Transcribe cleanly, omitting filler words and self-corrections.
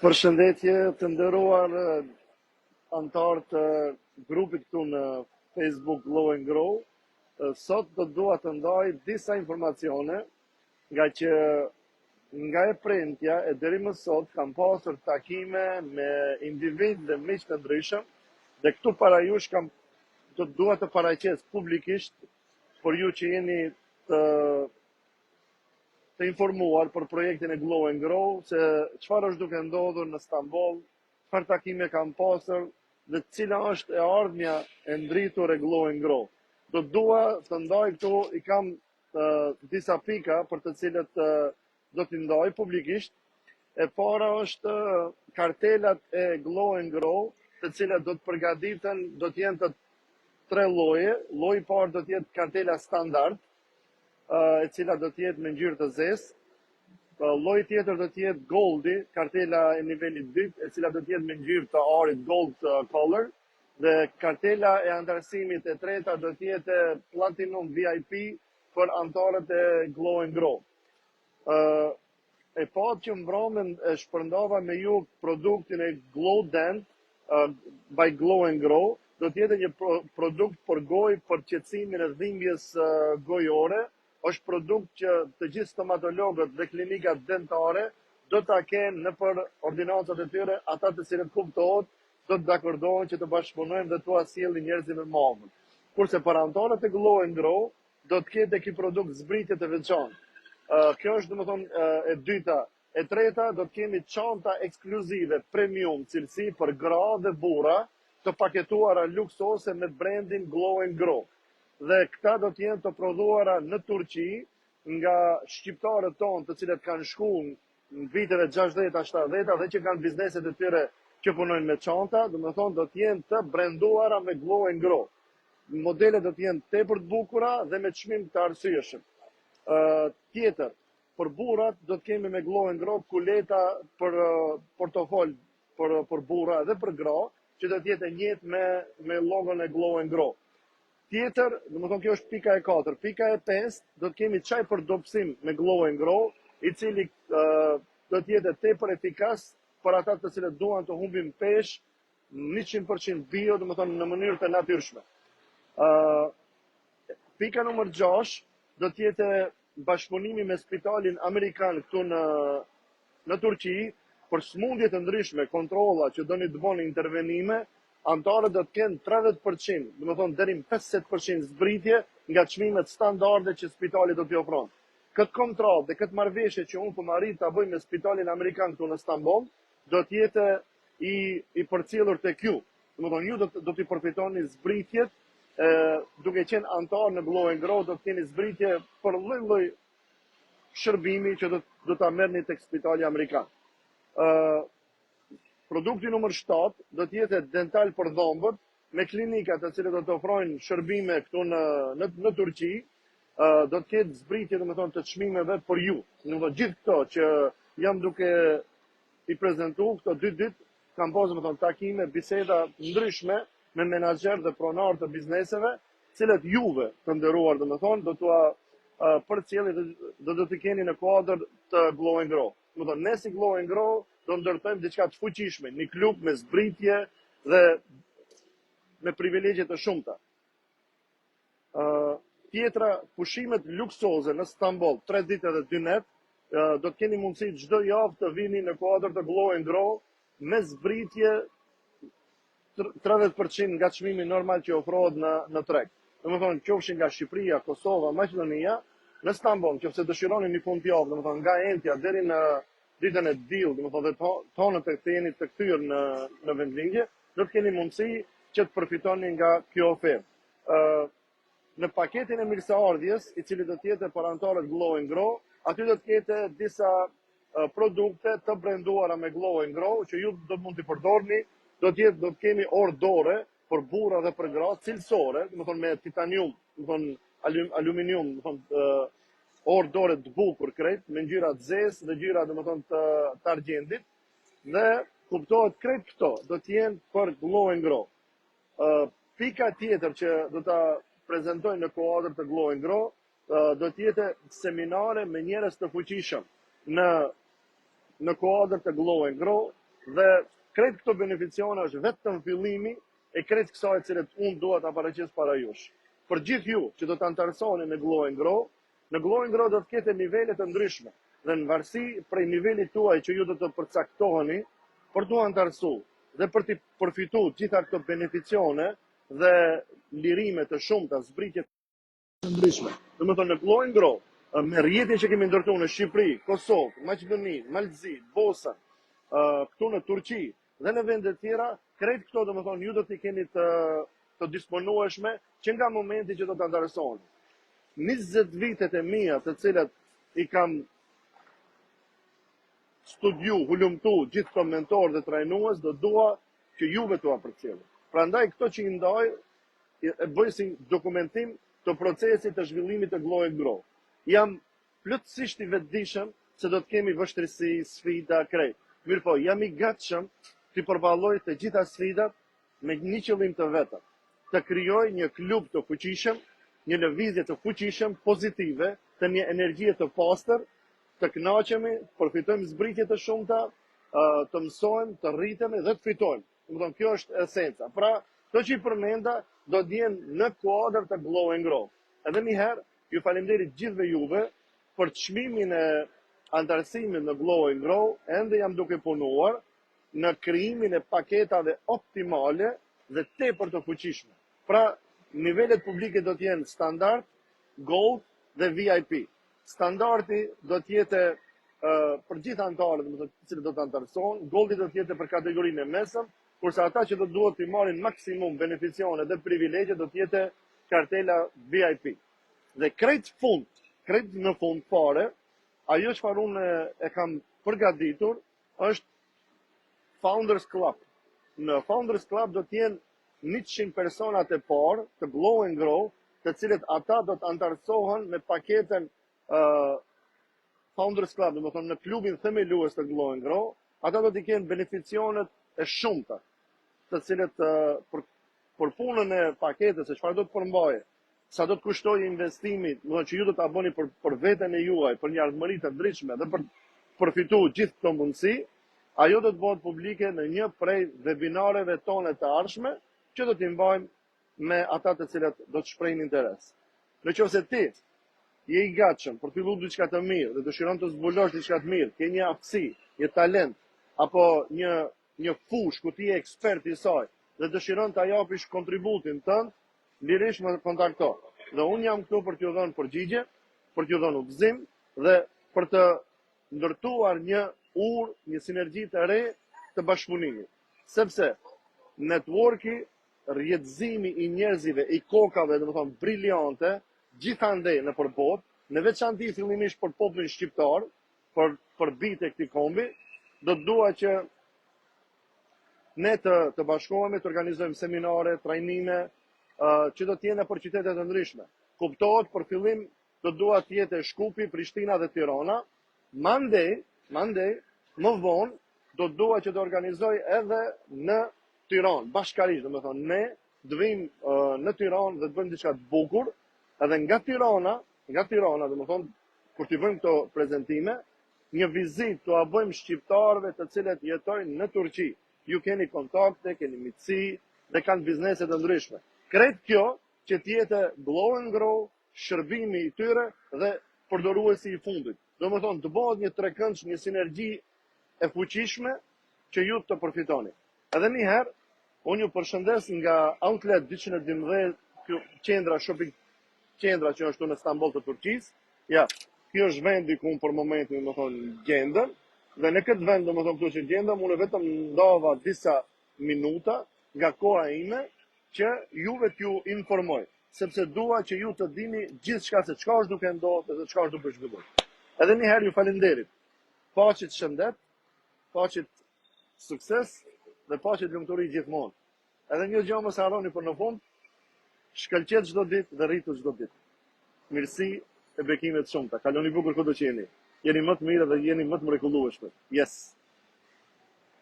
Përshëndetje të nderuar antarë të grupit këtu në Facebook Glow and Grow. Sot do dua të ndaj disa informacione nga që nga e premtja e deri më sot kam pasur takime me individ dhe miq të ndryshëm dhe këtu para jush do dua të paraqes publikisht për ju që jeni të informuar për projektin e Glow and Grow, se çfarë është duke ndodhur në Stamboll, çfarë takime kam pasur dhe cila është e ardhmja e ndritur e Glow and Grow. Do dua të ndaj këtu, i kam disa pika për të cilët do t'i ndaj publikisht. E para është kartelat e Glow and Grow, të cilat do të përgatiten, do të jenë të 3 lloje. Lloji i parë do të jetë kartela standard, e cila do të jetë me ngjyrë të zezë. Lloji tjetër do të jetë goldi, kartela e nivelit 2, e cila do të jetë me ngjyrë të arit gold color, dhe kartela e antarësimit e treta do të jetë platinum VIP për antarët e Glow and Grow. E pa që mbromën e shpërndava me ju produktin e Glow Dent by Glow and Grow, do të jetë një produkt për gojë, për qetësimin e dhimbjes gojore. Është produkt që të gjithë stomatologët dhe klinikat dentare do ta kenë në për ordinancat e tyre, ata të cilët kuptohet, do të dakordohen që të bashkëpunojmë dhe t'u sjellin njerëzit me mamën. Kurse për antarët e Glow and Grow do të ketë ky produkt zbritje të veçantë. Kjo është domethënë e dyta. E treta do të kemi çanta ekskluzive premium cilësi për gra dhe burra, të paketuara luksose me brandin Glow and Grow. Dhe këta do të jenë të prodhuara në Turqi nga shqiptarët tonë të cilët kanë shkuar në viteve 60-70 dhe që kanë bizneset e tyre që punojnë me çanta, domethënë do të jenë të branduara me Glow and Grow. Modelet do të jenë tepër të bukura dhe me çmim të arsyeshëm. Tjetër, për burrat do të kemi me Glow and Grow kuleta për portofol për burra dhe për gra, që do të jetë e njëjtë me logon e Glow and Grow. Tjetër, domethënë kjo është pika e 4. Pika e 5 do të kemi çaj për dobësim me Glow and Grow, i cili do të jetë tepër efikas për ata të cilët duan të humbin peshë 100% bio, domethënë në mënyrë të natyrshme. Pika numër 6 do të jetë bashkëpunimi me spitalin amerikan këtu në Turqi për smundje të ndryshme, kontrolla që doni të bëni intervenime. Antarët do të kenë 30%, domethënë deri në 50% zbritje nga çmimet standarde që spitali do t'i ofron. Këtë kontratë dhe këtë marrëveshje që unë po arrit ta bëj me spitalin amerikan këtu në Stamboll, do të jetë i përcjellur tek ju. Domethënë ju do t'i përfitoni zbritjet, duke qenë antar në Glow and Grow, do të keni zbritje për lloj-lloj shërbimi që do ta merrni tek spitali amerikan. Produkti numër 7 do të jetë dental për dhëmbët, me klinika të cilët do të ofrojnë shërbime këtu në Turqi, do të ketë zbritje domethënë të çmimeve për ju. Domethënë gjithë këto që jam duke i prezantuar këto 2 ditë, kam pasur domethënë takime, biseda ndryshme me menaxher dhe pronar të bizneseve, cilët juve të nderuar domethënë do t'ua përcjellni dhe do të keni në kuadër të Glow and Grow. Domethënë ne si Glow and Grow do ndërtojmë diçka të fuqishme, një klub me zbritje dhe me privilegje të shumta. Tjetra, pushimet luksoze në Stamboll, 3 ditë dhe 2 net, do të keni mundësi çdo javë të vini në kuadër të Glow and Grow me zbritje 30% nga çmimi normal që ofrohet në treg. Domethënë qofshin nga Shqipëria, Kosova, Maqedonia, në Stamboll, nëse dëshironi një fundjavë, domethënë nga Entja deri në ditën e diell, domethënë tonët e jeni të kthyer në vendlindje, do të keni mundësi që të përfitoni nga kjo ofertë. Në paketin e mirëseardhjes, i cili do të jetë për antarët Glow and Grow, aty do të ketë disa produkte të branduara me Glow and Grow që ju do mund t'i përdorni. Do të kemi orë dore për burra dhe për gra, cilësore, domethënë me titanium, domethënë aluminium, domethënë orë dore të bukur krejt, me ngjyra të zezë dhe ngjyra domethënë të argjendit, dhe kuptohet krejt këto do të jenë për Glow and Grow. Pika tjetër që do ta prezantoj në kuadër të Glow and Grow do të jetë seminare me njerëz të fuqishëm në kuadër të Glow and Grow, dhe krejt këto beneficione është vetëm fillimi e krejt kësaj e cilët unë dua ta paraqes para jush. Për gjithë ju që do të antarësoni në Glow and Grow, në Glow and Grow do të ketë nivele të ndryshme dhe në varësi prej nivelit tuaj që ju do të përcaktoheni për të antarësu dhe për të përfituar gjitha këto beneficione dhe lirime të shumta, zbritje të ndryshme. Domethënë në Glow and Grow, me rrjetin që kemi ndërtuar në Shqipëri, Kosovë, Maqedoni, Malzi, Bosnë, këtu në Turqi dhe në vende tjera, krejt këto domethënë ju do t'i keni të disponueshme që nga momenti që do të antarësoni. 20 vitet e mia të cilat i kam studiu, hulumtu gjithë këto mentor dhe trajnues, do dua që juve t'u përcjellni. Prandaj këto që i ndaj e bëj si dokumentim të procesit të zhvillimit të Glow and Grow. Jam plotësisht i vetëdijshëm se do të kemi vështirësi, sfida, krejt. Mirëpo, jam i gatshëm të përballoj të gjitha sfidat me një qëllim të vetëm, të krijoj një klub të fuqishëm, një lëvizje të fuqishëm, pozitive, të një energjie të pastër, të kënaqemi, përfitojmë zbritje të shumta, të mësojmë, të rritemi dhe të fitojmë. Domethënë kjo është esenca. Pra, to që i përmenda do të jenë në kuadër të Glow and Grow. Edhe një herë, ju faleminderit gjithëve juve për çmimin e antarësimit në Glow and Grow, ende jam duke punuar në krijimin e paketave optimale dhe tepër të fuqishme. Pra, nivelet publike do të jenë standard, gold dhe VIP. Standardi do të jetë për gjithë antarët, të cilët do të antarësohen, goldi do të jetë për kategorinë e mesëm, kurse ata që do duhet të marrin maksimum beneficione dhe privilegje do të jetë kartela VIP. Dhe krejt në fund fare, ajo çfarë unë e kam përgatitur është Founders Club. Në Founders Club do të jenë 100 personat e parë të Glow and Grow, të cilët ata do të antarësohen me paketen Founders Club, domethënë në klubin themelues të Glow and Grow, ata do të kenë beneficionet e shumta, të cilët për punën e paketës, se çfarë do të përmbaje, sa do të kushtoj investimi, domethënë që ju do ta bëni për veten e juaj, për një ardhmëri të ndryshme dhe për përfituar gjithë këto mundësi, ajo do të bëhet publike në një prej webinareve tona të ardhshme, që do t'i mbajmë me ata të cilët do të shprehin interes. Nëse ti je i gatshëm për të filluar diçka të mirë dhe dëshiron të zbulosh diçka të mirë, ke një aftësi, një talent apo një fushë ku ti je ekspert i saj dhe dëshiron ta japësh kontributin tënd, lirisht më kontakto. Dhe unë jam këtu për t'ju dhënë përgjigje, për t'ju dhënë udhëzim dhe për të ndërtuar një urë, një sinergji të re të bashkëpunimit. Sepse networki, rjetëzimi i njerëzive, i kokave, domethënë briljante, gjithandej në përbot, në veçanti fillimisht për popullin shqiptar, për bitë e këtij kombi, do të dua që ne të bashkohemi, të organizojmë seminare, trajnime, që do të jenë për qytete të ndryshme. Kuptohet, për fillim do dua të jetë Shkupi, Prishtina dhe Tirana. Mandej, më vonë, do dua që të organizoj edhe në Tiranë, bashkarisht, domethënë ne do vim në Tiranë dhe të bëjmë diçka të bukur, edhe nga Tirana, domethënë kur t'i bëjmë këto prezantime, një vizitë t'u bëjmë shqiptarëve të cilët jetojnë në Turqi. Ju keni kontakte, keni miqësi dhe kanë biznese të ndryshme. Krejt kjo që t'jetë Glow and Grow, shërbimi i tyre dhe përdoruesi i fundit. Domethënë të bëhet një trekëndsh, një sinergji e fuqishme që ju të përfitoni. Edhe një herë, unë ju përshëndes nga Outlet 212, qendra shopping qendra që është në Stamboll të Turqisë. Ja, kjo është vendi ku për momentin, domethënë, gjendem, dhe në këtë vend, domethënë, këtu që gjendem, unë vetëm ndava disa minuta nga koha ime që juve t'ju informoj, sepse dua që ju të dini gjithçka se çka është duke ndodhur dhe çka është duke zhvilluar. Edhe një herë ju falenderit. Paqet shëndet, paqet sukses dhe paqet lumturi gjithmonë. Edhe një gjë mos harroni për në fund, shkëlqet çdo ditë dhe rritu çdo ditë. Mirësi e bekimet shumta. Kaloni bukur kudo që jeni. Jeni më të mirë dhe jeni më të mrekullueshëm. Yes.